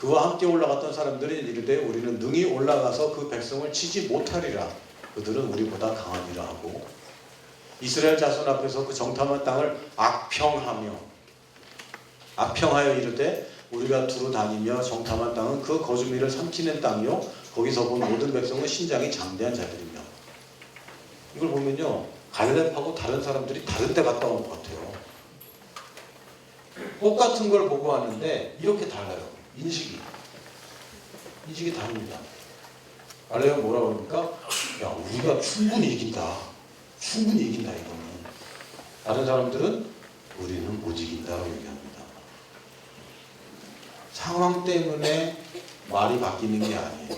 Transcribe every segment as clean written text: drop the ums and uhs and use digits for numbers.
그와 함께 올라갔던 사람들이 이르되 우리는 능히 올라가서 그 백성을 치지 못하리라. 그들은 우리보다 강하니라 하고 이스라엘 자손 앞에서 그 정탐한 땅을 악평하여 이르되 우리가 두루 다니며 정탐한 땅은 그 거주민을 삼키는 땅이요 거기서 본 모든 백성은 신장이 장대한 자들이며. 이걸 보면요 갈렙하고 다른 사람들이 다른 데 갔다 온 것 같아요. 똑같은 걸 보고 왔는데 이렇게 달라요. 인식이 다릅니다. 갈렙은 뭐라 그럽니까? 야 우리가 충분히 이긴다 이거는. 다른 사람들은 우리는 못 이긴다고 얘기합니다. 상황 때문에 말이 바뀌는 게 아니에요.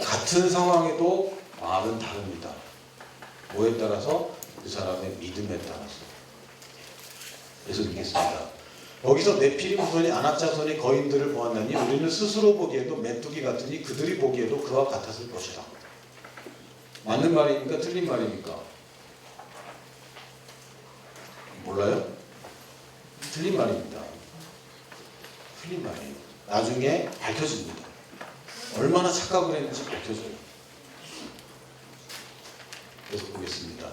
같은 상황에도 말은 다릅니다. 뭐에 따라서? 그 사람의 믿음에 따라서. 그래서 읽겠습니다. 여기서 네피림 후손이 아낙 자손이 거인들을 보았나니 우리는 스스로 보기에도 메뚜기 같으니 그들이 보기에도 그와 같았을 것이다. 맞는 말입니까? 틀린 말입니까? 몰라요? 틀린 말입니다. 틀린 말이에요. 나중에 밝혀집니다. 얼마나 착각을 했는지 밝혀져요. 계속 보겠습니다.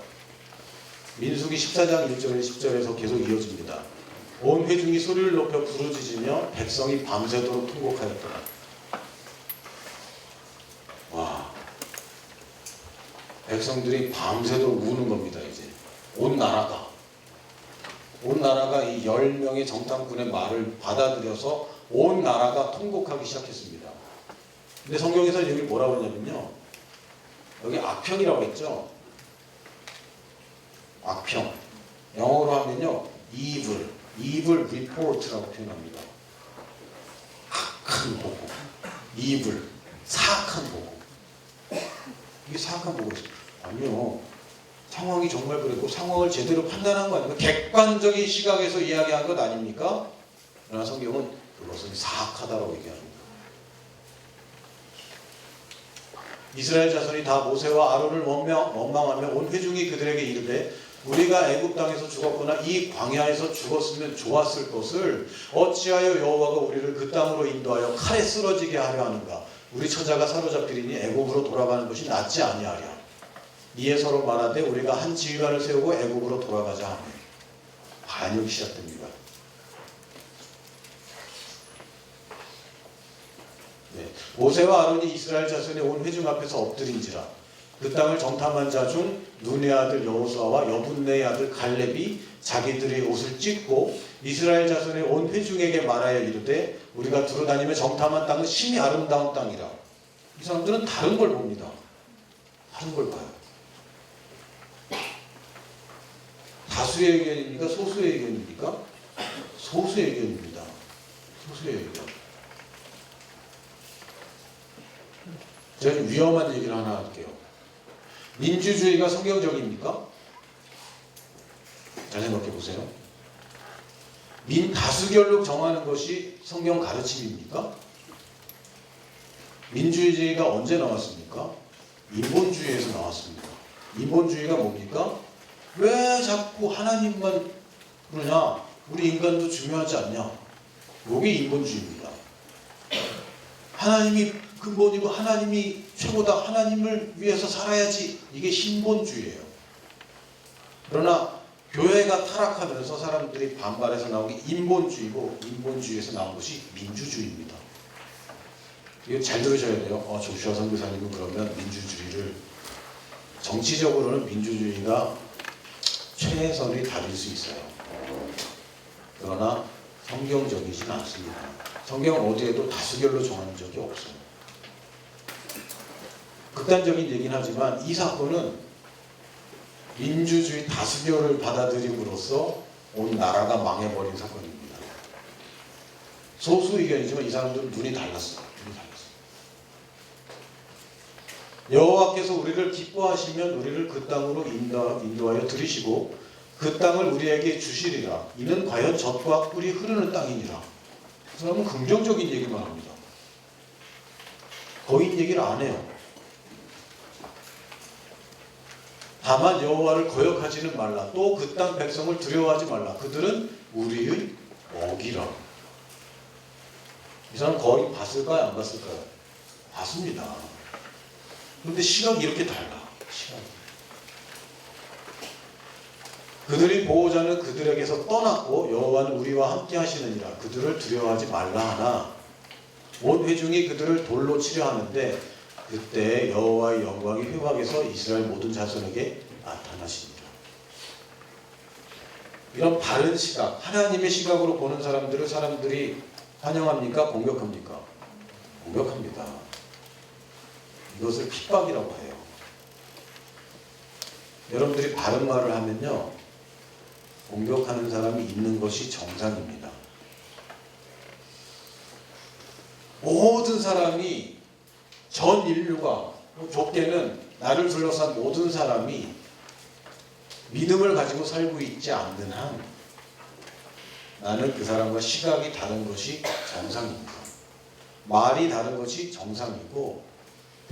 민수기 14장 1절에 10절에서 계속 이어집니다. 온 회중이 소리를 높여 부르짖으며 백성이 밤새도록 통곡하였더라. 와, 백성들이 밤새도록 우는 겁니다. 이제 온 나라가 이 10명의 정탐꾼의 말을 받아들여서 온 나라가 통곡하기 시작했습니다. 근데 성경에서 여기 뭐라고 하냐면요, 여기 악평이라고 했죠. 악평, 영어로 하면요 evil report라고 표현합니다. 악한 보고, evil, 사악한 보고. 이게 사악한 보고였어요. 아니요, 상황이 정말 그랬고 상황을 제대로 판단한 거 아닙니까? 객관적인 시각에서 이야기한 것 아닙니까? 그러나 성경은 그것은 사악하다고 얘기합니다. 이스라엘 자손이 다 모세와 아론을 원망하며 온 회중이 그들에게 이르되 우리가 애굽 땅에서 죽었거나 이 광야에서 죽었으면 좋았을 것을 어찌하여 여호와가 우리를 그 땅으로 인도하여 칼에 쓰러지게 하려 하는가? 우리 처자가 사로잡히리니 애굽으로 돌아가는 것이 낫지 아니하랴. 이에 서로 말하되 우리가 한 지휘관을 세우고 애굽으로 돌아가자 하며 반역이 시작됩니다. 모세와 아론이 이스라엘 자손의 온 회중 앞에서 엎드린지라. 그 땅을 정탐한 자 중 눈의 아들 여호수아와 여분네의 아들 갈렙이 자기들의 옷을 찢고 이스라엘 자손의 온 회중에게 말하여 이르되 우리가 두루 다니며 정탐한 땅은 심히 아름다운 땅이라. 이 사람들은 다른 걸 봅니다. 다른 걸 봐요. 다수의 의견입니까? 소수의 의견입니까? 소수의 의견입니다. 소수의 의견. 제가 위험한 얘기를 하나 할게요. 민주주의가 성경적입니까? 잘 생각해 보세요. 다수결로 정하는 것이 성경 가르침입니까? 민주주의가 언제 나왔습니까? 인본주의에서 나왔습니다. 인본주의가 뭡니까? 왜 자꾸 하나님만 그러냐? 우리 인간도 중요하지 않냐? 이게 인본주의입니다. 하나님이 근본이고 하나님이 최고다. 하나님을 위해서 살아야지. 이게 신본주의예요. 그러나 교회가 타락하면서 사람들이 반발해서 나온 게 인본주의고 인본주의에서 나온 것이 민주주의입니다. 이거 잘 들으셔야 돼요. 조슈아 선교사님은 그러면 민주주의를 정치적으로는 민주주의가 최선의 답일 수 있어요. 그러나 성경적이지는 않습니다. 성경은 어디에도 다수결로 정하는 적이 없어요. 극단적인 얘기는 하지만 이 사건은 민주주의 다수결을 받아들임으로써 온 나라가 망해버린 사건입니다. 소수 의견이지만 이 사람들은 눈이 달랐어요. 여호와께서 우리를 기뻐하시면 우리를 그 땅으로 인도하여 들이시고 그 땅을 우리에게 주시리라. 이는 과연 젖과 꿀이 흐르는 땅이니라. 그 사람은 긍정적인 얘기만 합니다. 거인 얘기를 안 해요. 다만 여호와를 거역하지는 말라. 또 그 땅 백성을 두려워하지 말라. 그들은 우리의 먹이라. 이 사람 거의 봤을까요? 안 봤을까요? 봤습니다. 그런데 시각이 이렇게 달라. 시각이. 그들이 보호자는 그들에게서 떠났고 여호와는 우리와 함께 하시느니라. 그들을 두려워하지 말라 하나 온 회중이 그들을 돌로 치려 하는데 그때 여호와의 영광이 회막에서 이스라엘 모든 자손에게 나타나시니라. 이런 바른 시각, 하나님의 시각으로 보는 사람들을 사람들이 환영합니까? 공격합니까? 공격합니다. 이것을 핍박이라고 해요. 여러분들이 바른 말을 하면요, 공격하는 사람이 있는 것이 정상입니다. 모든 사람이, 전 인류가, 좁게는 나를 둘러싼 모든 사람이 믿음을 가지고 살고 있지 않는 한 나는 그 사람과 시각이 다른 것이 정상입니다. 말이 다른 것이 정상이고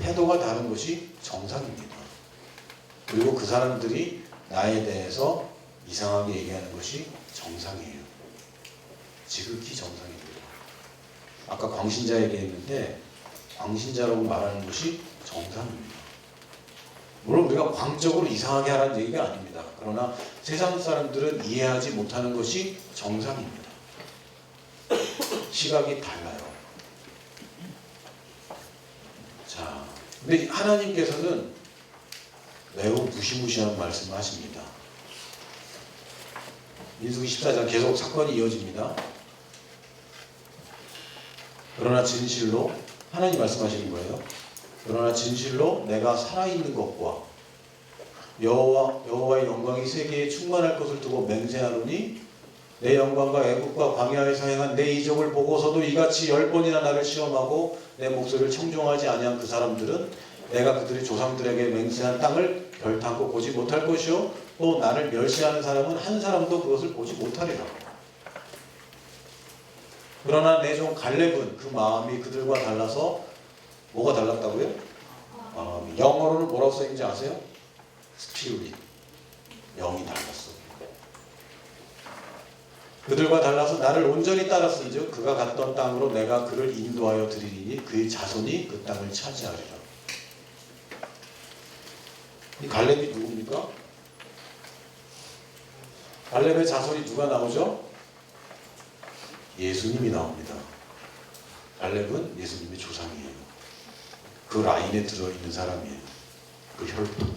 태도가 다른 것이 정상입니다. 그리고 그 사람들이 나에 대해서 이상하게 얘기하는 것이 정상이에요. 지극히 정상입니다. 아까 광신자 얘기했는데 광신자라고 말하는 것이 정상입니다. 물론 우리가 광적으로 이상하게 하라는 얘기가 아닙니다. 그러나 세상 사람들은 이해하지 못하는 것이 정상입니다. 시각이 달라요. 자, 근데 하나님께서는 매우 무시무시한 말씀을 하십니다. 민수기 14장 계속 사건이 이어집니다. 그러나 진실로 하나님 말씀하시는 거예요. 그러나 진실로 내가 살아있는 것과 여호와의 영광이 세계에 충만할 것을 두고 맹세하노니 내 영광과 애국과 광야에서 행한 내 이적을 보고서도 이같이 10번이나 나를 시험하고 내 목소리를 청종하지 아니한 그 사람들은 내가 그들의 조상들에게 맹세한 땅을 별탄코 보지 못할 것이요 또 나를 멸시하는 사람은 한 사람도 그것을 보지 못하리라. 그러나 내 종 갈렙은 그 마음이 그들과 달라서 뭐가 달랐다고요? 영어로는 뭐라고 써있는지 아세요? 스피릿. 영이 달랐어. 그들과 달라서 나를 온전히 따랐은즉 그가 갔던 땅으로 내가 그를 인도하여 드리리니 그의 자손이 그 땅을 차지하리라. 이 갈렙이 누굽니까? 갈렙의 자손이 누가 나오죠? 예수님이 나옵니다. 갈렙은 예수님의 조상이에요. 그 라인에 들어있는 사람이에요. 그 혈통,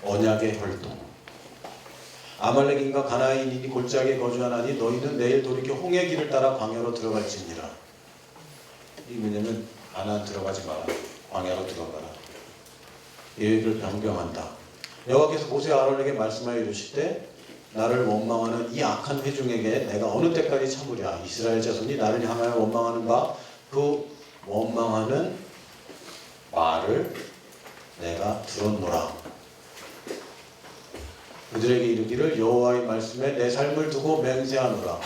언약의 혈통. 아말렉인과 가나안인이 골짜기에 거주하나니 너희는 내일 돌이켜 홍해 길을 따라 광야로 들어갈지니라. 이게 뭐냐면 가나안 들어가지 마라. 광야로 들어가라. 계획을 변경한다. 여호와께서 모세와 아론에게 말씀하여 이르시되 나를 원망하는 이 악한 회중에게 내가 어느 때까지 참으랴. 이스라엘 자손이 나를 향하여 원망하는 바 그 원망하는 말을 내가 들었노라. 그들에게 이르기를 여호와의 말씀에 내 삶을 두고 맹세하노라.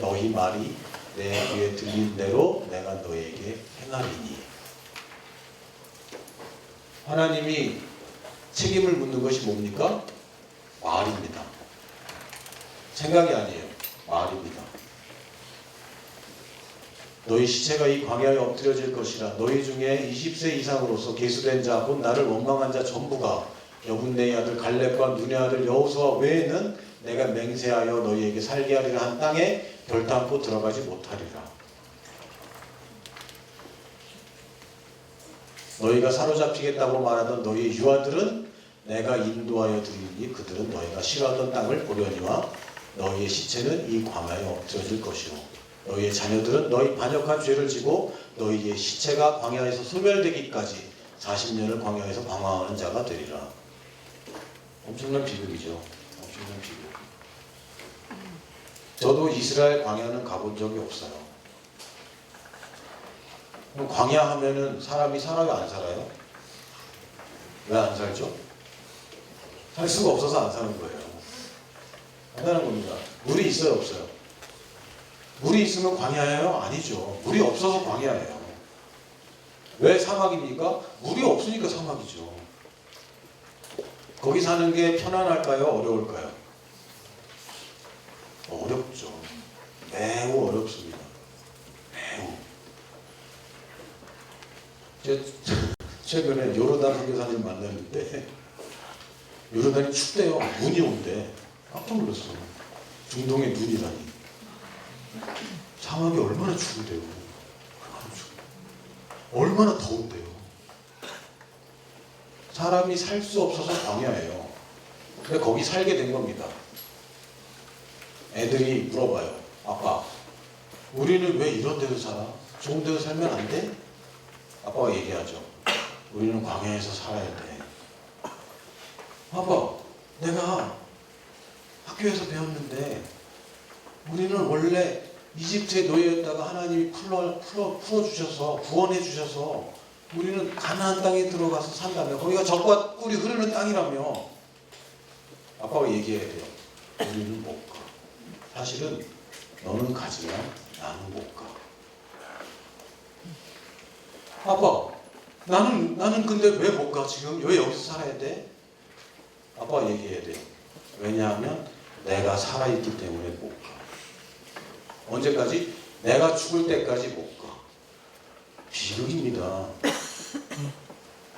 너희 말이 내 귀에 들린 대로 내가 너에게 행하리니. 하나님이 책임을 묻는 것이 뭡니까? 말입니다. 생각이 아니에요. 말입니다. 너희 시체가 이 광야에 엎드려질 것이라. 너희 중에 20세 이상으로서 계수된 자 곧 나를 원망한 자 전부가 여분네의 아들 갈렙과 눈의 아들 여호수아 외에는 내가 맹세하여 너희에게 살게 하리라 한 땅에 별탄코 들어가지 못하리라. 너희가 사로잡히겠다고 말하던 너희의 유아들은 내가 인도하여 드리니 그들은 너희가 싫어하던 땅을 보려니와 너희의 시체는 이 광야에 엎드려질 것이요 너희의 자녀들은 너희 반역한 죄를 지고 너희의 시체가 광야에서 소멸되기까지 40년을 광야에서 방황하는 자가 되리라. 엄청난 비극이죠. 엄청난 비극. 저도 이스라엘 광야는 가본 적이 없어요. 그럼 광야 하면은 사람이 살아요, 안 살아요? 왜 안 살죠? 살 수가 없어서 안 사는 거예요. 간단한 겁니다. 물이 있어요, 없어요? 물이 있으면 광야예요? 아니죠. 물이 없어서 광야예요. 왜 사막입니까? 물이 없으니까 사막이죠. 거기 사는 게 편안할까요? 어려울까요? 어렵죠. 매우 어렵습니다. 최근에 요르단 선교사님 만났는데 요르단이 춥대요. 눈이 온대. 깜짝 놀랐어. 중동에 눈이라니. 사막이 얼마나 추운데요. 얼마나 더운데요. 사람이 살 수 없어서 광야예요. 근데 거기 살게 된 겁니다. 애들이 물어봐요. 아빠, 우리는 왜 이런 데서 살아? 좋은 데서 살면 안 돼? 아빠가 얘기하죠. 우리는 광야에서 살아야 돼. 아빠, 내가 학교에서 배웠는데 우리는 원래 이집트의 노예였다가 하나님이 풀어주셔서 구원해 주셔서 우리는 가나안 땅에 들어가서 산다며. 거기가 젖과 꿀이 흐르는 땅이라며. 아빠가 얘기해야 돼요. 우리는 못 가. 사실은 너는 가지만 나는 못 가. 아빠, 나는 근데 왜 못 가? 지금 왜 여기서 살아야 돼? 아빠가 얘기해야 돼요. 왜냐하면 내가 살아있기 때문에 못 가. 언제까지? 내가 죽을 때까지 못 가. 비극입니다.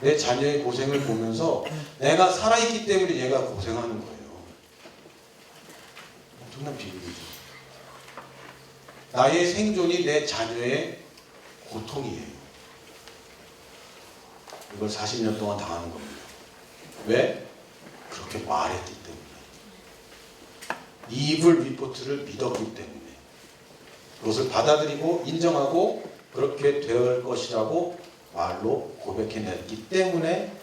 내 자녀의 고생을 보면서 내가 살아있기 때문에 얘가 고생하는 거예요. 엄청난 비극이죠. 나의 생존이 내 자녀의 고통이에요. 이걸 40년 동안 당하는 겁니다. 왜? 그렇게 말했기 때문에. 이블 리포트를 믿었기 때문에. 그것을 받아들이고 인정하고 그렇게 될 것이라고 말로 고백해냈기 때문에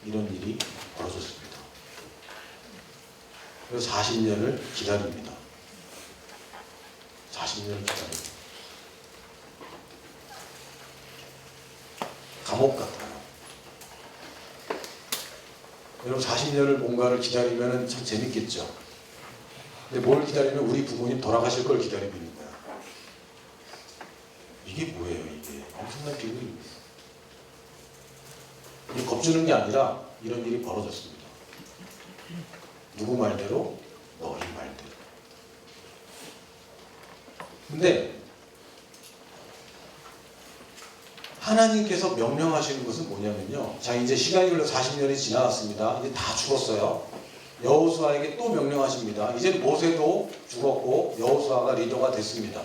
이런 일이 벌어졌습니다. 그래서 40년을 기다립니다. 40년을 기다립니다. 감옥 같아요. 여러분 40년을 뭔가를 기다리면 참 재밌겠죠. 근데 뭘 기다리면 우리 부모님 돌아가실 걸 기다리고 있는 거야. 이게 뭐예요, 이게? 엄청난 비극입니다. 이 겁주는 게 아니라 이런 일이 벌어졌습니다. 누구 말대로? 너희 말대로. 근데 하나님께서 명령하시는 것은 뭐냐면요. 자, 이제 시간이 흘러 40년이 지나갔습니다. 이제 다 죽었어요. 여호수아에게 또 명령하십니다. 이제 모세도 죽었고 여호수아가 리더가 됐습니다.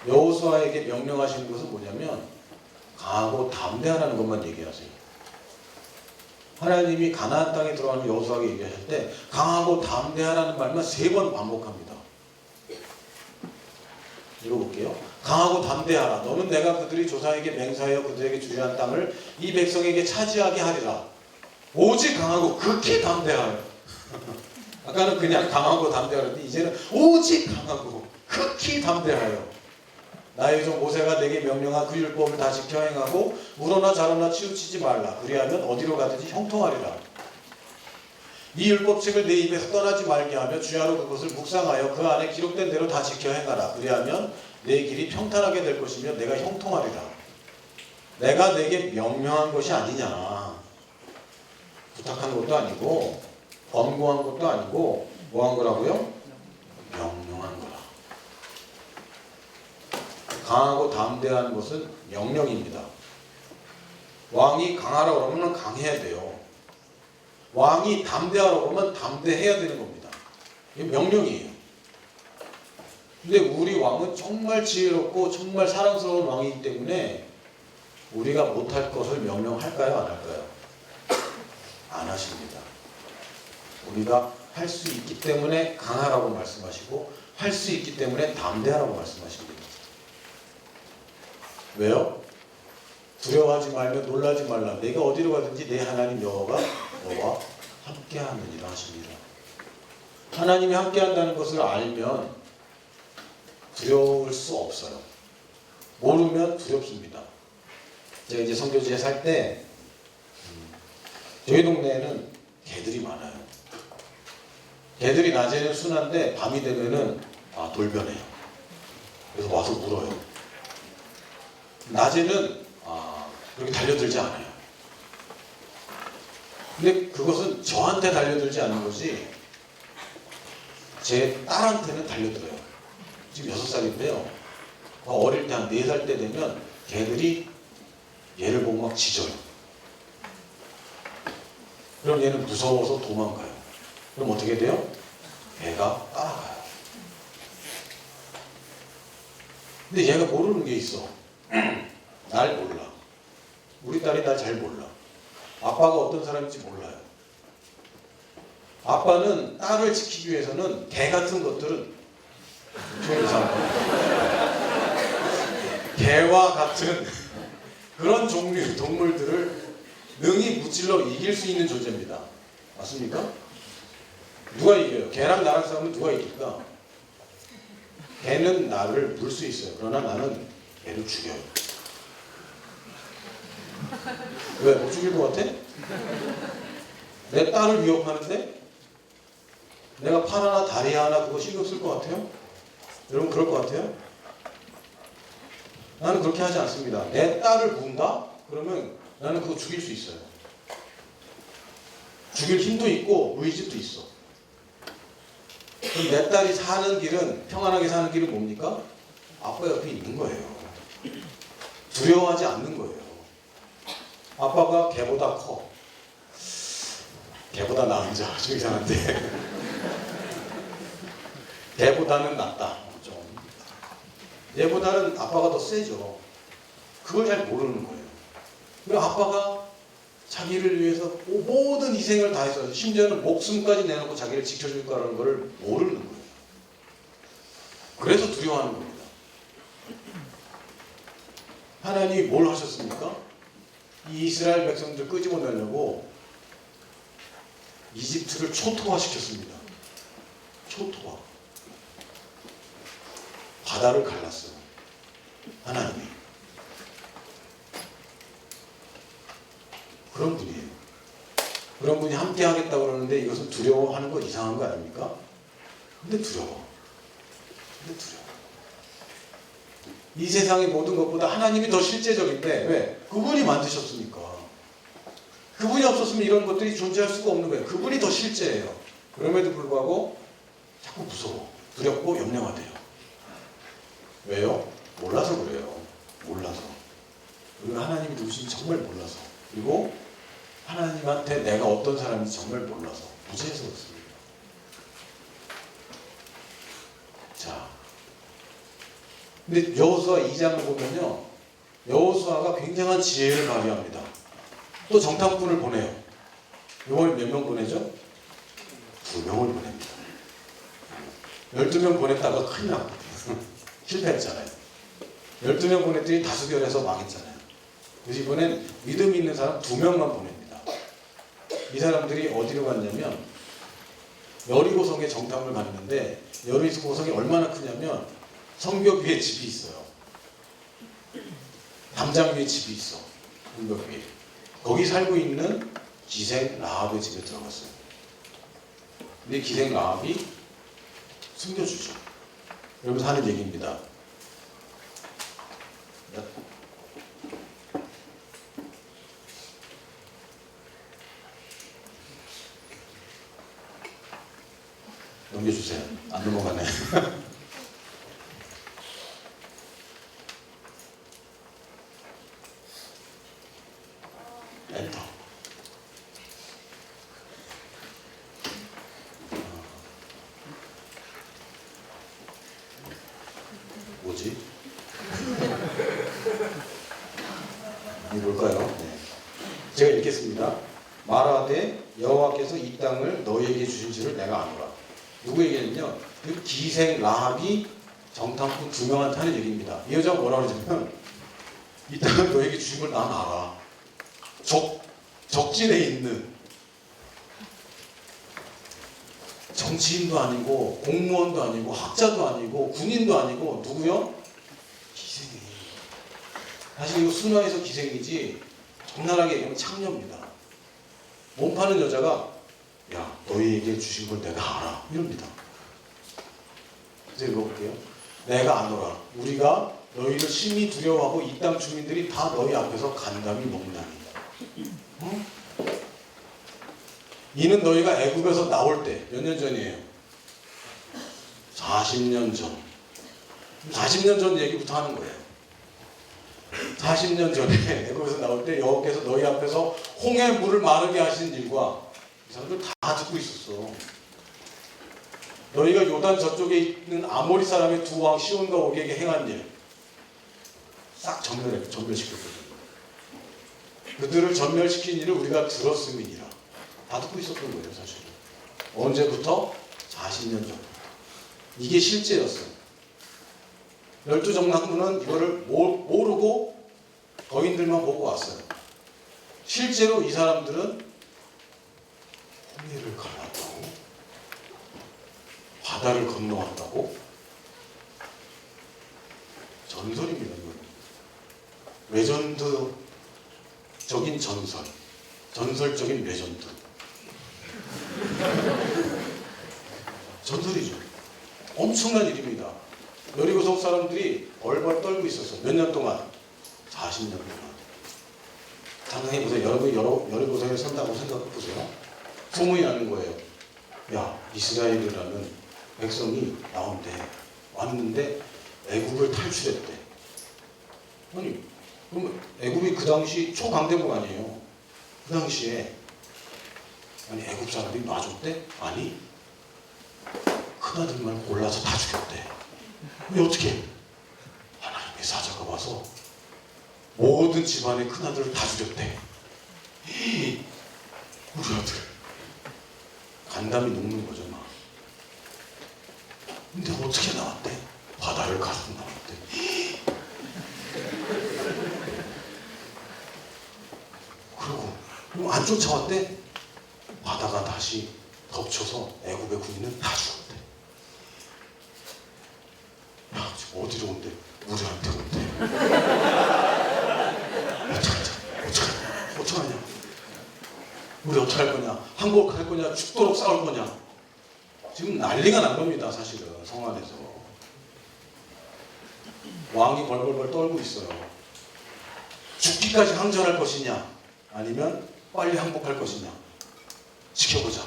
여호수아에게 명령하시는 것은 뭐냐면 강하고 담대하라는 것만 얘기하세요. 하나님이 가나안 땅에 들어가는 여호수아에게 얘기하실 때 강하고 담대하라는 말만 3번 반복합니다. 읽어볼게요. 강하고 담대하라. 너는 내가 그들이 조상에게 맹세하여 그들에게 주리한 땅을 이 백성에게 차지하게 하리라. 오직 강하고 극히 담대하여. 아까는 그냥 강하고 담대하는데 이제는 오직 강하고 극히 담대하여. 나의 종 모세가 내게 명령한 그 율법을 다 지켜 행하고 우러나 좌로나 치우치지 말라. 그리하면 어디로 가든지 형통하리라. 이 율법책을 내 입에서 떠나지 말게 하며 주야로 그것을 묵상하여 그 안에 기록된 대로 다 지켜 행하라. 그리하면 내 길이 평탄하게 될 것이며 내가 형통하리라. 내가 내게 명령한 것이 아니냐. 부탁한 것도 아니고 권고한 것도 아니고 뭐 한 거라고요? 명령한 거라. 강하고 담대한 것은 명령입니다. 왕이 강하라고 하면 강해야 돼요. 왕이 담대하라고 하면 담대해야 되는 겁니다. 이게 명령이에요. 근데 우리 왕은 정말 지혜롭고 정말 사랑스러운 왕이기 때문에 우리가 못할 것을 명령할까요? 안 할까요? 안 하십니다. 우리가 할 수 있기 때문에 강하라고 말씀하시고 할 수 있기 때문에 담대하라고 말씀하십니다. 왜요? 두려워하지 말며 놀라지 말라. 내가 어디로 가든지 내 하나님 여호와가 너와 함께하느니라 하십니다. 하나님이 함께한다는 것을 알면 두려울 수 없어요. 모르면 두렵습니다. 제가 이제 선교지에 살 때 저희 동네에는 개들이 많아요. 개들이 낮에는 순한데 밤이 되면은 돌변해요. 그래서 와서 물어요. 낮에는 그렇게 달려들지 않아요. 근데 그것은 저한테 달려들지 않는 거지 제 딸한테는 달려들어요. 지금 6살인데요. 어릴 때 한 4살 때 되면 개들이 얘를 보고 막 짖어요. 그럼 얘는 무서워서 도망가요. 그럼 어떻게 돼요? 애가 따라가요. 근데 얘가 모르는 게 있어. 날 몰라. 우리 딸이 날 잘 몰라. 아빠가 어떤 사람인지 몰라요. 아빠는 딸을 지키기 위해서는 개 같은 것들은 좀 이상해요. 개와 같은 그런 종류의 동물들을 능히 무찔러 이길 수 있는 존재입니다. 맞습니까? 누가 이겨요? 개랑 나랑 싸우면 누가 이길까? 개는 나를 물 수 있어요. 그러나 나는 개를 죽여요. 왜? 못 죽일 것 같아? 내 딸을 위협하는데 내가 팔 하나 다리 하나 그거 신경 쓸 것 같아요? 여러분 그럴 것 같아요? 나는 그렇게 하지 않습니다. 내 딸을 문다? 그러면 나는 그거 죽일 수 있어요. 죽일 힘도 있고 의지도 있어. 그럼 내 딸이 사는 길은, 평안하게 사는 길은 뭡니까? 아빠 옆에 있는 거예요. 두려워하지 않는 거예요. 아빠가 개보다 커. 개보다 나은 자, 좀 이상한데. 개보다는 낫다. 좀. 얘보다는 아빠가 더 세죠. 그걸 잘 모르는 거예요. 그리고 아빠가 자기를 위해서 모든 희생을 다해서 심지어는 목숨까지 내놓고 자기를 지켜줄 거라는 걸 모르는 거예요. 그래서 두려워하는 겁니다. 하나님이 뭘 하셨습니까? 이 이스라엘 백성들 끄집어내려고 이집트를 초토화시켰습니다. 초토화. 바다를 갈랐어요. 하나님이. 그런 분이에요. 그런 분이 함께 하겠다고 그러는데 이것은 두려워하는 거 이상한 거 아닙니까? 근데 두려워. 이 세상의 모든 것보다 하나님이 더 실제적인데 왜? 그분이 만드셨으니까. 그분이 없었으면 이런 것들이 존재할 수가 없는 거예요. 그분이 더 실제예요. 그럼에도 불구하고 자꾸 무서워. 두렵고 염려하대요. 왜요? 몰라서 그래요. 몰라서. 우리가 하나님이 누구신지 정말 몰라서. 그리고 하나님한테 내가 어떤 사람인지 정말 몰라서. 무지해서 그렇습니다. 자, 근데 여호수아 2장을 보면요, 여호수아가 굉장한 지혜를 발휘합니다. 또 정탐꾼을 보내요. 이번에 몇 명 보내죠? 2명을 보냅니다. 12명 보냈다가 큰일 났거든요. 실패했잖아요. 12명 보냈더니 다수결해서 망했잖아요. 그래서 이번엔 믿음 있는 사람 2명만 보냅니다. 이 사람들이 어디로 갔냐면 여리고성에 정탐을 갔는데, 여리고성이 얼마나 크냐면 성벽 위에 집이 있어요. 담장 위에 집이 있어. 성벽 위에. 거기 살고 있는 기생 라합의 집에 들어갔어요. 근데 기생 라합이 숨겨주죠. 여러분 하는 얘기입니다. 넘겨주세요. 안 넘어가네. 엔터. 뭐지? 이게 뭘까요? 네. 제가 읽겠습니다. 말하되 여호와께서 이 땅을 너희에게 주신지를 내가 아노라. 누구에게는요? 그 기생 라합이 정탐꾼 2명한테 하는 얘기입니다. 이 여자가 뭐라고 그러냐면 이 땅을 너희에게 주신 걸 난 알아. 적진에 있는 정치인도 아니고 공무원도 아니고 학자도 아니고 군인도 아니고 누구요? 기생이. 사실 이거 순화해서 기생이지 적나라하게 얘기하면 창녀입니다. 몸 파는 여자가 야 너희에게 주신 걸 내가 알아 이럽니다. 이제 읽어볼게요. 내가 아노라. 우리가 너희를 심히 두려워하고 이 땅 주민들이 다 너희 앞에서 간담이 먹나니. 응? 이는 너희가 애굽에서 나올 때 몇 년 전이에요? 40년 전. 40년 전 얘기부터 하는 거예요. 40년 전에 애굽에서 나올 때 여호와께서 너희 앞에서 홍해 물을 마르게 하신 일과 이 사람들 다 듣고 있었어. 너희가 요단 저쪽에 있는 아모리 사람의 두 왕 시온과 오게에게 행한 일 싹 전멸시켰거든. 그들을 전멸시킨 일을 우리가 들었음이니라. 다 듣고 있었던 거예요, 사실은. 언제부터? 40년 전부터. 이게 실제였어요. 12정탐꾼은 이거를 모르고 거인들만 보고 왔어요. 실제로 이 사람들은 홍해를 갈랐다고, 바다를 건너왔다고. 전설입니다. 이건 레전드적인 전설, 전설적인 레전드. 전설이죠. 엄청난 일입니다. 여리고성 사람들이 벌벌 떨고 있었어요. 몇 년 동안? 40년 동안. 상상해 보세요. 여러분이 여리고성에 산다고 생각해 보세요. 소문이 나는 거예요. 야, 이스라엘이라는 백성이 왔는데 애굽을 탈출했대. 아니, 그럼 애굽이 그 당시 초강대국 아니에요. 그 당시에 아니 애굽 사람들이 놔줬대? 아니, 큰아들만 골라서 다 죽였대. 왜 어떻게? 하나님의 사자가 와서 모든 집안의 큰아들을 다 죽였대. 우리 아들 간담이 녹는 거죠 막. 근데 어떻게 나왔대? 바다를 가르고 나왔대. 그럼 안 쫓아왔대? 바다가 다시 덮쳐서 애굽의 군인은 다 죽었대. 야, 지금 어디로 온대? 우리한테 온대. 어떡하냐? 우리 어떡할 거냐? 항복할 거냐? 죽도록 싸울 거냐? 지금 난리가 난 겁니다, 사실은 성 안에서. 왕이 벌벌벌 떨고 있어요. 죽기까지 항전할 것이냐? 아니면 빨리 항복할 것이냐? 지켜보자.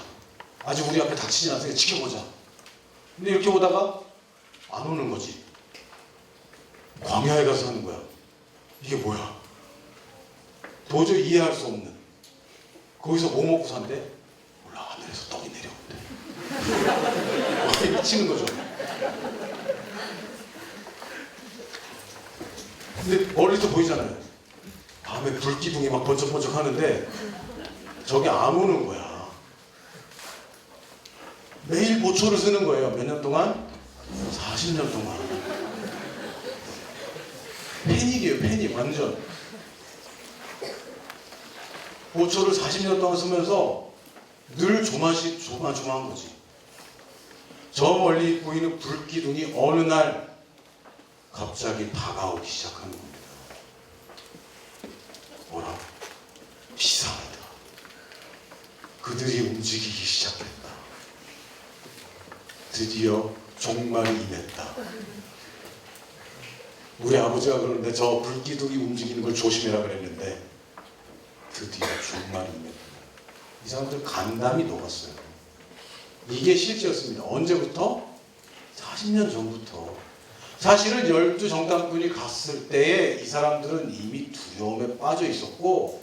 아직 우리 앞에 닥치지 않았으니까 지켜보자. 근데 이렇게 오다가 안 오는 거지. 광야에 가서 하는 거야. 이게 뭐야? 도저히 이해할 수 없는. 거기서 뭐 먹고 산대? 몰라, 하늘에서 떡이 내려온대. 미치는 거죠. 근데 멀리서 보이잖아요. 밤에 불기둥이 막 번쩍번쩍 하는데 저게 안 오는 거야. 매일 보초를 쓰는 거예요. 몇 년 동안? 40년 동안. 패닉이에요, 패닉. 완전. 보초를 40년 동안 쓰면서 늘 조마조마한 거지. 저 멀리 보이는 불기둥이 어느 날 갑자기 다가오기 시작하는 겁니다. 뭐라? 비상이다. 그들이 움직이기 시작했다. 드디어 종말이 임했다. 우리 아버지가 그러는데 저 불기둥이 움직이는 걸 조심해라 그랬는데 드디어 종말이 임했다. 이 사람들 간담이 녹았어요. 이게 실제였습니다. 언제부터? 40년 전부터. 사실은 12정탐꾼이 갔을 때에 이 사람들은 이미 두려움에 빠져 있었고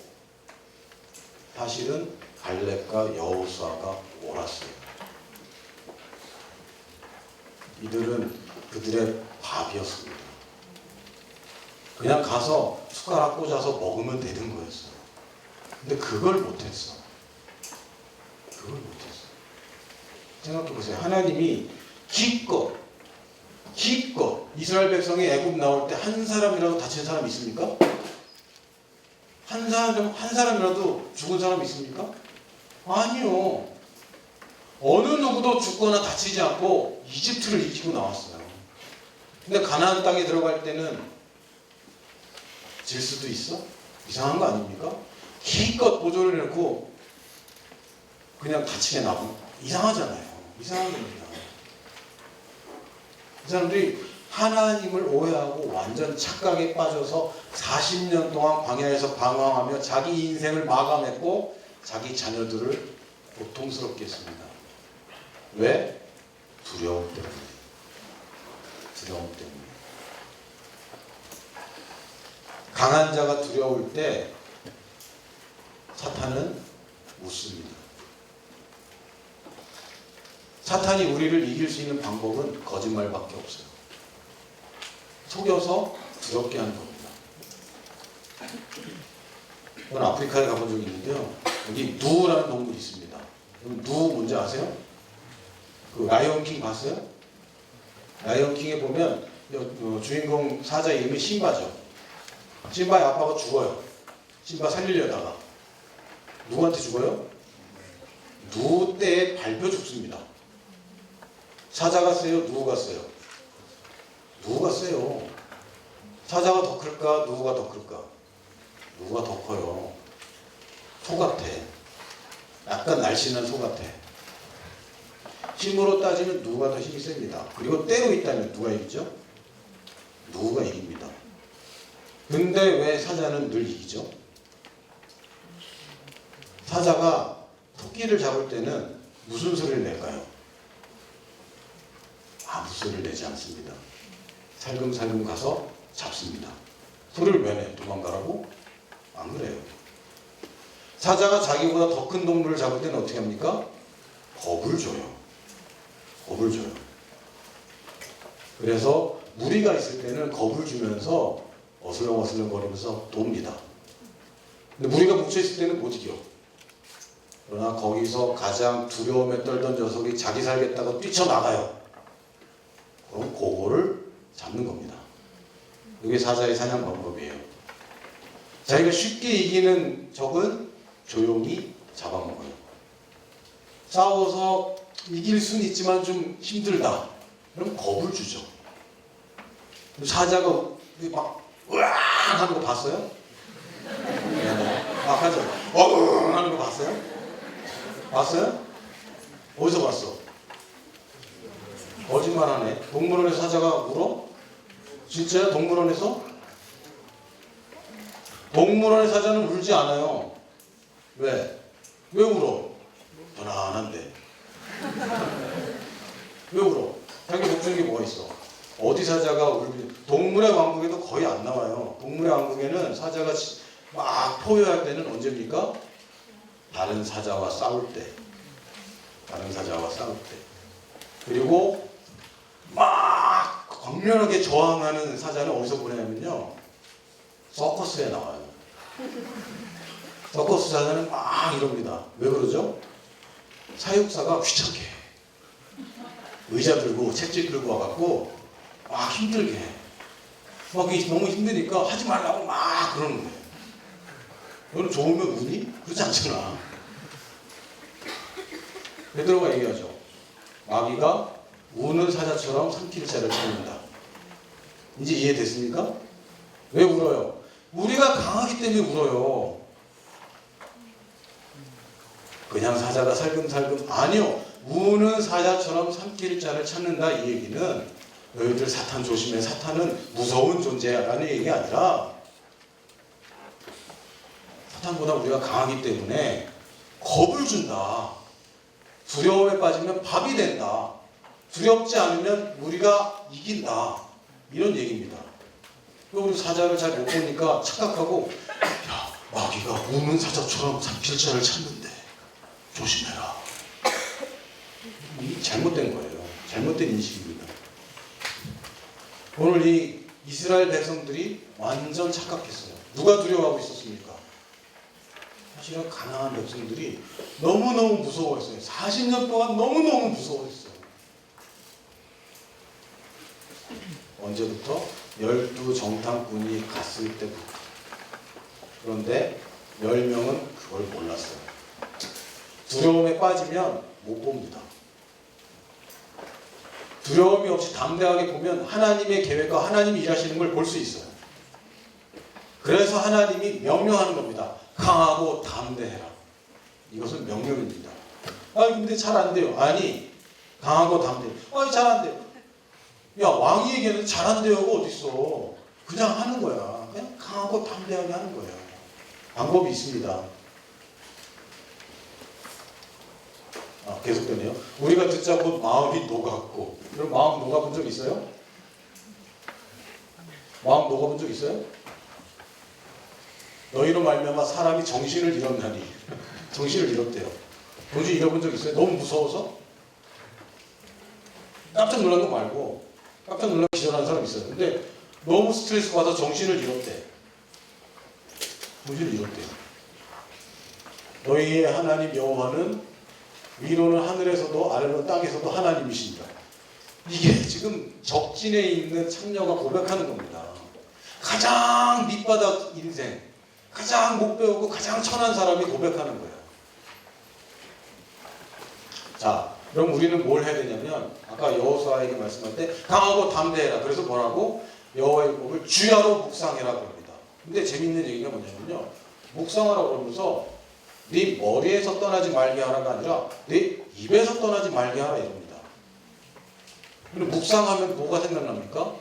사실은 갈렙과 여호수아가 옳았어요. 이들은 그들의 밥이었습니다. 그냥 가서 숟가락 꽂아서 먹으면 되는 거였어요. 근데 그걸 못했어. 생각해보세요. 하나님이 기껏 이스라엘 백성이 애굽 나올 때 한 사람이라도 다친 사람 있습니까? 한 사람이라도 죽은 사람 있습니까? 아니요. 어느 누구도 죽거나 다치지 않고 이집트를 이기고 나왔어요. 근데 가나안 땅에 들어갈 때는 질 수도 있어? 이상한 거 아닙니까? 기껏 보조를 해놓고 그냥 다치게 놔두고 이상하잖아요. 이상한 겁니다. 이 사람들이 하나님을 오해하고 완전 착각에 빠져서 40년 동안 광야에서 방황하며 자기 인생을 마감했고 자기 자녀들을 고통스럽게 했습니다. 왜? 두려움 때문에. 강한 자가 두려울 때 사탄은 웃습니다. 사탄이 우리를 이길 수 있는 방법은 거짓말밖에 없어요. 속여서 두렵게 하는 겁니다. 저는 아프리카에 가본 적이 있는데요. 여기 누라는 동물이 있습니다. 누 뭔지 아세요? 그 라이온킹 봤어요? 라이온킹에 보면 주인공 사자 이름이 심바죠. 심바의 아빠가 죽어요. 심바 살리려다가 누구한테 죽어요? 누 떼에 밟혀 죽습니다. 사자가 세요? 누가 세요? 누가 세요? 사자가 더 클까? 누가 더 클까? 누가 더 커요? 소 같아. 약간 날씬한 소 같아. 힘으로 따지면 누가 더 힘이 셉니다. 그리고 때로 있다면 누가 이기죠? 누가 이깁니다. 근데 왜 사자는 늘 이기죠? 사자가 토끼를 잡을 때는 무슨 소리를 낼까요? 아무 소리를 내지 않습니다. 살금살금 가서 잡습니다. 소리를 왜 내? 도망가라고? 안 그래요. 사자가 자기보다 더 큰 동물을 잡을 때는 어떻게 합니까? 겁을 줘요. 겁을 줘요. 그래서 무리가 있을 때는 겁을 주면서 어슬렁어슬렁 거리면서 돕니다. 근데 무리가 뭉쳐있을 때는 못 이겨. 그러나 거기서 가장 두려움에 떨던 녀석이 자기 살겠다고 뛰쳐나가요. 그럼 그거를 잡는 겁니다. 이게 사자의 사냥 방법이에요. 자기가 쉽게 이기는 적은 조용히 잡아먹어요. 싸워서 이길 수는 있지만 좀 힘들다. 그럼 겁을 주죠. 사자가 막 으악 하는 거 봤어요? 막 하죠. 어흥 하는 거 봤어요? 봤어요? 어디서 봤어? 거짓말하네. 동물원에서 사자가 울어? 진짜요? 동물원에서? 동물원의 사자는 울지 않아요. 왜? 왜 울어? 편안한데. 왜 울어? 자기 목적인 게 뭐가 있어? 어디 사자가 울지? 동물의 왕국에도 거의 안 나와요. 동물의 왕국에는 사자가 막 포효할 때는 언제입니까? 다른 사자와 싸울 때. 다른 사자와 싸울 때. 그리고 막 광명하게 저항하는 사자는 어디서 보내냐면요. 서커스에 나와요. 서커스 사자는 막 이럽니다. 왜 그러죠? 사육사가 귀찮게 의자 들고 책질 들고 와갖고 막 힘들게 해. 막 너무 힘드니까 하지 말라고 막 그러는 거예요. 너는 좋으면 우니? 그렇지 않잖아. 베드로가 얘기하죠. 마귀가 우는 사자처럼 삼킬 자를 찾는다. 이제 이해됐습니까? 왜 울어요? 우리가 강하기 때문에 울어요. 그냥 사자가 살금살금 아니요. 우는 사자처럼 삼킬 자를 찾는다. 이 얘기는 너희들 사탄 조심해. 사탄은 무서운 존재야 라는 얘기가 아니라 사탄보다 우리가 강하기 때문에 겁을 준다. 두려움에 빠지면 밥이 된다. 두렵지 않으면 우리가 이긴다. 이런 얘기입니다. 우리 사자를 잘 못 보니까 착각하고 야, 마귀가 우는 사자처럼 삼킬 자를 찾는데 조심해라. 이 잘못된 거예요. 잘못된 인식입니다. 오늘 이 이스라엘 백성들이 완전 착각했어요. 누가 두려워하고 있었습니까? 사실은 가나안 백성들이 너무너무 무서워했어요. 40년 동안 너무너무 무서워했어요. 언제부터? 12정탐꾼이 갔을 때부터. 그런데 10명은 그걸 몰랐어요. 두려움에 빠지면 못 봅니다. 두려움이 없이 담대하게 보면 하나님의 계획과 하나님이 일하시는 걸 볼 수 있어요. 그래서 하나님이 명령하는 겁니다. 강하고 담대해라. 이것은 명령입니다. 근데 잘 안 돼요. 아니, 강하고 담대해. 잘 안 돼요. 야, 왕이 얘기하는데 잘 안 돼요가 어딨어. 그냥 하는 거야. 그냥 강하고 담대하게 하는 거예요. 방법이 있습니다. 계속되네요. 우리가 듣자고 마음이 녹았고. 여러분 마음 녹아본 적 있어요? 마음 녹아본 적 있어요? 너희로 말미암아 사람이 정신을 잃었나니. 정신을 잃었대요. 정신 잃어본 적 있어요? 너무 무서워서? 깜짝 놀란 거 말고 깜짝 놀라고 기절한 사람 있어요. 근데 너무 스트레스 받아서 정신을 잃었대. 정신을 잃었대요. 너희의 하나님 여호와는 위로는 하늘에서도 아래로는 땅에서도 하나님이십니다. 이게 지금 적진에 있는 창녀가 고백하는 겁니다. 가장 밑바닥 인생, 가장 못 배우고 가장 천한 사람이 고백하는 거예요. 자, 그럼 우리는 뭘 해야 되냐면 아까 여호수아에게 말씀할 때 강하고 담대해라. 그래서 뭐라고? 여호와의 율법을 주야로 묵상해라 그럽니다. 근데 재밌는 얘기가 뭐냐면요, 묵상하라 그러면서 네 머리에서 떠나지 말게 하라가 아니라 네 입에서 떠나지 말게 하라 이럽니다. 근데 묵상하면 뭐가 생각납니까?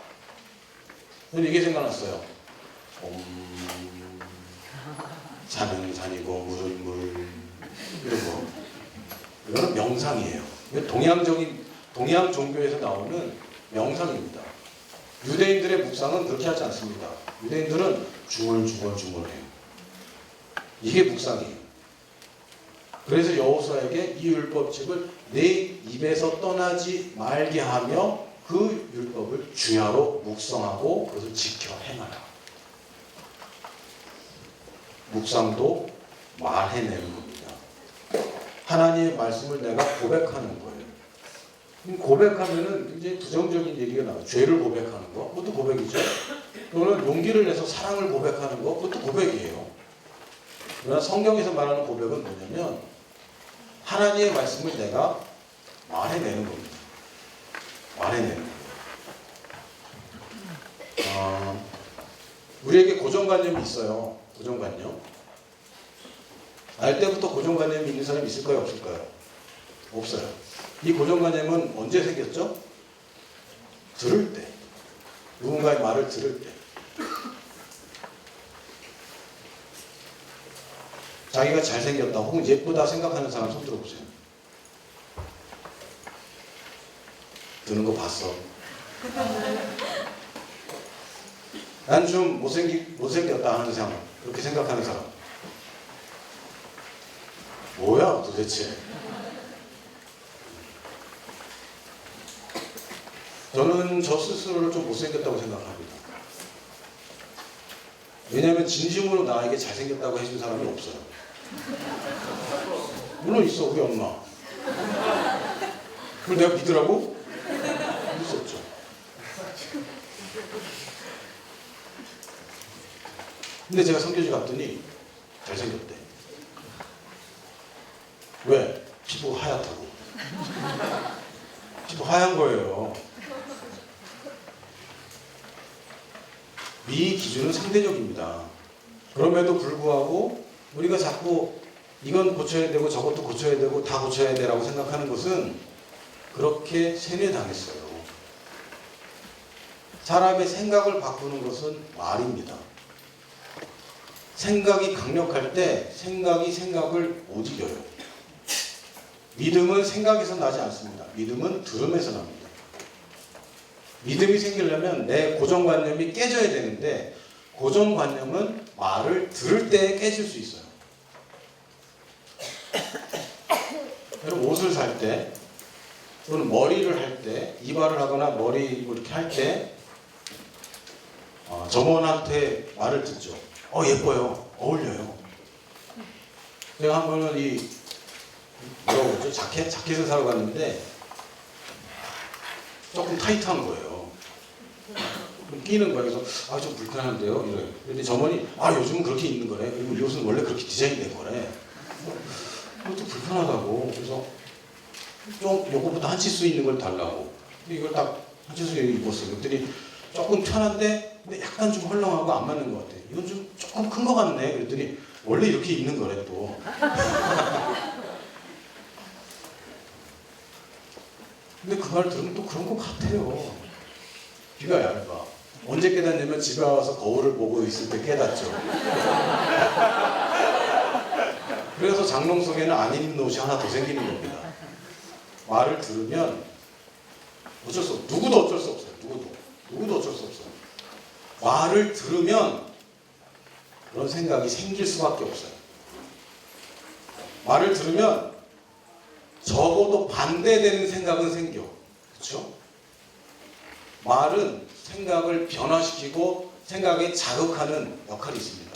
저는 이게 생각났어요. 산은 산이고 물은 물, 이런 거. 이거는 명상이에요. 동양 종교에서 나오는 명상입니다. 유대인들의 묵상은 그렇게 하지 않습니다. 유대인들은 중얼중얼해요. 이게 묵상이에요. 그래서 여호수아에게 이 율법책을 내 입에서 떠나지 말게 하며 그 율법을 주야로 묵상하고 그것을 지켜 행하라. 묵상도 말해내는 겁니다. 하나님의 말씀을 내가 고백하는 거예요. 고백하면은 굉장히 부정적인 얘기가 나와요. 죄를 고백하는 거, 그것도 고백이죠. 또는 용기를 내서 사랑을 고백하는 거, 그것도 고백이에요. 그러나 성경에서 말하는 고백은 뭐냐면 하나님의 말씀을 내가 말해내는 겁니다. 말해내는 거예요. 우리에게 고정관념이 있어요. 고정관념. 날 때부터 고정관념이 있는 사람이 있을까요? 없을까요? 없어요. 이 고정관념은 언제 생겼죠? 들을 때. 누군가의 말을 들을 때. 자기가 잘생겼다 혹은 예쁘다 생각하는 사람 손 들어보세요. 드는 거 봤어. 난 좀 못생겼다 하는 사람, 그렇게 생각하는 사람. 뭐야 도대체. 저는 저 스스로를 좀 못생겼다고 생각합니다. 왜냐하면 진심으로 나에게 잘생겼다고 해준 사람이 없어요. 물론 있어, 우리 엄마. 그걸 내가 믿으라고? 믿을 수 없죠. 근데 제가 성교지 갔더니 잘생겼대. 왜? 피부가 하얗다고. 피부 하얀 거예요. 미 기준은 상대적입니다. 그럼에도 불구하고 우리가 자꾸 이건 고쳐야 되고 저것도 고쳐야 되고 다 고쳐야 되라고 생각하는 것은 그렇게 세뇌당했어요. 사람의 생각을 바꾸는 것은 말입니다. 생각이 강력할 때 생각이 생각을 못 이겨요. 믿음은 생각에서 나지 않습니다. 믿음은 들음에서 납니다. 믿음이 생기려면 내 고정관념이 깨져야 되는데 고정관념은 말을 들을 때 깨질 수 있어요. 여러분 옷을 살 때 또는 머리를 할 때 이발을 하거나 머리 이렇게 할 때 점원한테 말을 듣죠. 예뻐요. 어울려요. 제가 한 번은 뭐라고 그러죠? 자켓을 사러 갔는데 조금 타이트한 거예요. 끼는 거예요. 그래서 좀 불편한데요. 이래요. 근데 점원이 요즘은 그렇게 입는 거래. 그리고 이 옷은 원래 그렇게 디자인된 거래. 그것도 불편하다고. 그래서 좀 요거보다 한 치수 있는 걸 달라고. 근데 이걸 딱 한 치수 입었어요. 그랬더니 조금 편한데 근데 약간 좀 헐렁하고 안 맞는 것 같아. 이건 좀 조금 큰 것 같네. 그랬더니 원래 이렇게 입는 거래 또. 근데 그 말 들으면 또 그런 것 같아요. 귀가 얇아. 언제 깨닫냐면 집에 와서 거울을 보고 있을 때 깨닫죠. 그래서 장롱 속에는 안 입는 옷이 하나 더 생기는 겁니다. 말을 들으면 어쩔 수 없어요. 누구도 어쩔 수 없어요. 누구도 어쩔 수 없어요. 말을 들으면 그런 생각이 생길 수밖에 없어요. 말을 들으면 적어도 반대되는 생각은 생겨. 그렇죠? 말은 생각을 변화시키고 생각에 자극하는 역할이 있습니다.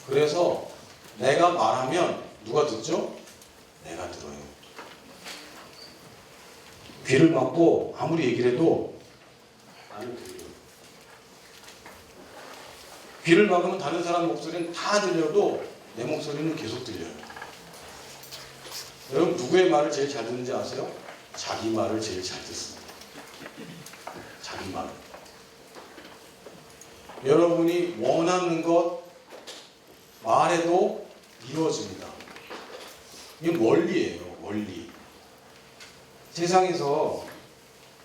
그래서 내가 말하면 누가 듣죠? 내가 들어요. 귀를 막고 아무리 얘기를 해도 나는 들려요. 귀를 막으면 다른 사람 목소리는 다 들려도 내 목소리는 계속 들려요. 여러분 누구의 말을 제일 잘 듣는지 아세요? 자기 말을 제일 잘 듣습니다. 자기 말을. 여러분이 원하는 것 말해도 이루어집니다. 이건 원리예요. 원리. 세상에서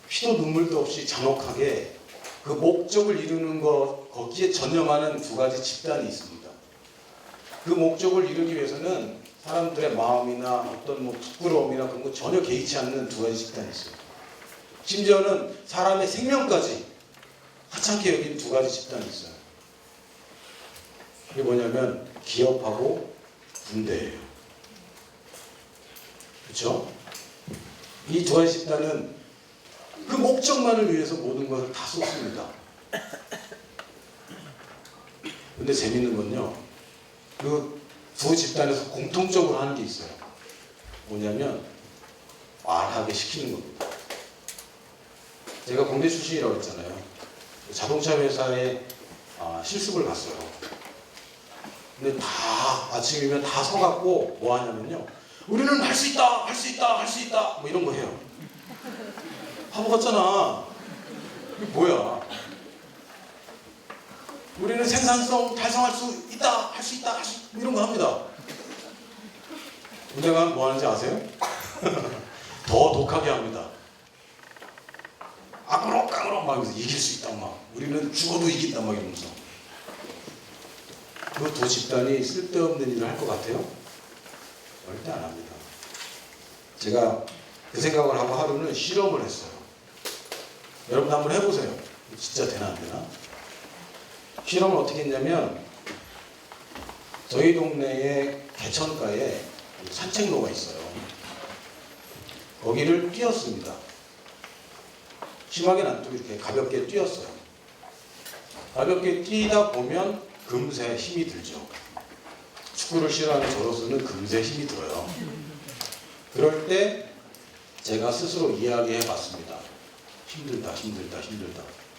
피도 눈물도 없이 잔혹하게 그 목적을 이루는 것 거기에 전념하는 두 가지 집단이 있습니다. 그 목적을 이루기 위해서는 사람들의 마음이나 어떤 부끄러움이나 그런 거 전혀 개의치 않는 두 가지 집단이 있어요. 심지어는 사람의 생명까지 하찮게 여긴 두 가지 집단이 있어요. 그게 뭐냐면 기업하고 군대예요. 그렇죠? 이 두 가지 집단은 그 목적만을 위해서 모든 것을 다 쏟습니다. 근데 재밌는 건요, 그 두 집단에서 공통적으로 하는 게 있어요. 뭐냐면 말하게 시키는 겁니다. 제가 공대 출신이라고 했잖아요. 자동차 회사에 실습을 갔어요. 근데 다 아침이면 다 서갖고 뭐 하냐면요, 우리는 할 수 있다, 할 수 있다, 할 수 있다, 뭐 이런 거 해요. 바보 같잖아. 이게 뭐야? 우리는 생산성 달성할 수 있다, 할 수 있다, 할 수 있다, 이런 거 합니다. 군대 가면 뭐 하는지 아세요? 더 독하게 합니다. 악으로 막 이러면서 이길 수 있다, 막 우리는 죽어도 이긴다, 막 이러면서. 그 두 집단이 쓸데없는 일을 할 것 같아요? 절대 안 합니다. 제가 그 생각을 하고 하루는 실험을 했어요. 여러분 한번 해보세요. 진짜 되나 안 되나? 실험을 어떻게 했냐면, 저희 동네에 개천가에 산책로가 있어요. 거기를 뛰었습니다. 심하게는 안 뛰고 이렇게 가볍게 뛰었어요. 가볍게 뛰다 보면 금세 힘이 들죠. 축구를 싫어하는 저로서는 금세 힘이 들어요. 그럴 때 제가 스스로 이야기해 봤습니다. 힘들다.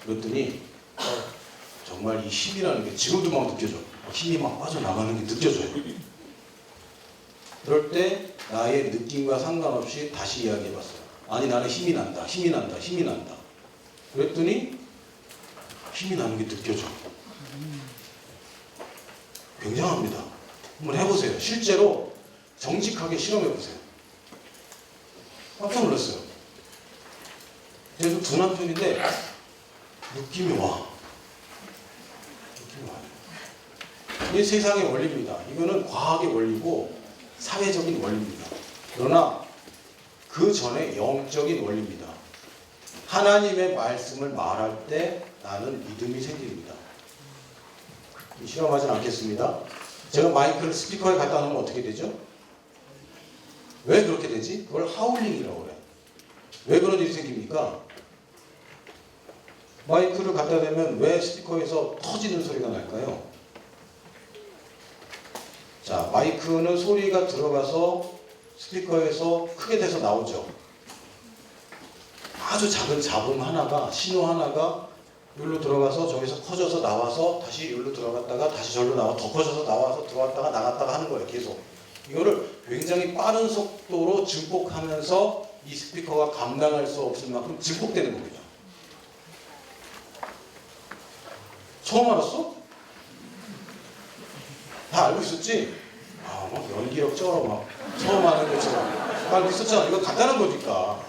그랬더니 정말 이 힘이라는 게 지금도 막 느껴져. 힘이 막 빠져나가는 게 느껴져요. 그럴 때 나의 느낌과 상관없이 다시 이야기해 봤어요. 아니 나는 힘이 난다. 그랬더니 힘이 나는 게 느껴져. 굉장합니다. 한번 해보세요. 실제로 정직하게 실험해보세요. 깜짝 놀랐어요. 그래도 두 남편인데 느낌이 와요. 이게 세상의 원리입니다. 이거는 과학의 원리고 사회적인 원리입니다. 그러나 그 전에 영적인 원리입니다. 하나님의 말씀을 말할 때 나는 믿음이 생깁니다. 실험하진 않겠습니다. 제가 마이크를 스피커에 갖다 놓으면 어떻게 되죠? 왜 그렇게 되지? 그걸 하울링이라고 그래. 왜 그런 일이 생깁니까? 마이크를 갖다 대면 왜 스피커에서 터지는 소리가 날까요? 자, 마이크는 소리가 들어가서 스피커에서 크게 돼서 나오죠. 아주 작은 잡음 하나가, 신호 하나가 여기로 들어가서 저기서 커져서 나와서 다시 여기로 들어갔다가 다시 저기로 나와 더 커져서 나와서 들어왔다가 나갔다가 하는 거예요. 계속. 이거를 굉장히 빠른 속도로 증폭하면서 이 스피커가 감당할 수 없을 만큼 증폭되는 겁니다. 처음 알았어? 다 알고 있었지? 막 연기력 쩔어 막 처음 아는 것처럼 알고 있었잖아. 이거 간단한 거니까.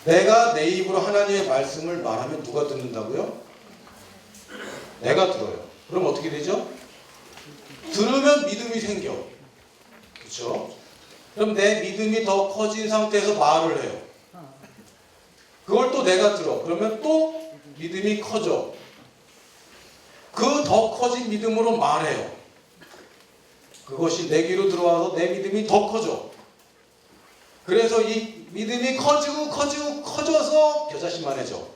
내가 내 입으로 하나님의 말씀을 말하면 누가 듣는다고요? 내가 들어요. 그럼 어떻게 되죠? 들으면 믿음이 생겨. 그렇죠? 그럼 내 믿음이 더 커진 상태에서 말을 해요. 그걸 또 내가 들어. 그러면 또 믿음이 커져. 그 더 커진 믿음으로 말해요. 그것이 내 귀로 들어와서 내 믿음이 더 커져. 그래서 이 믿음이 커지고 커져서 겨자씨만해져.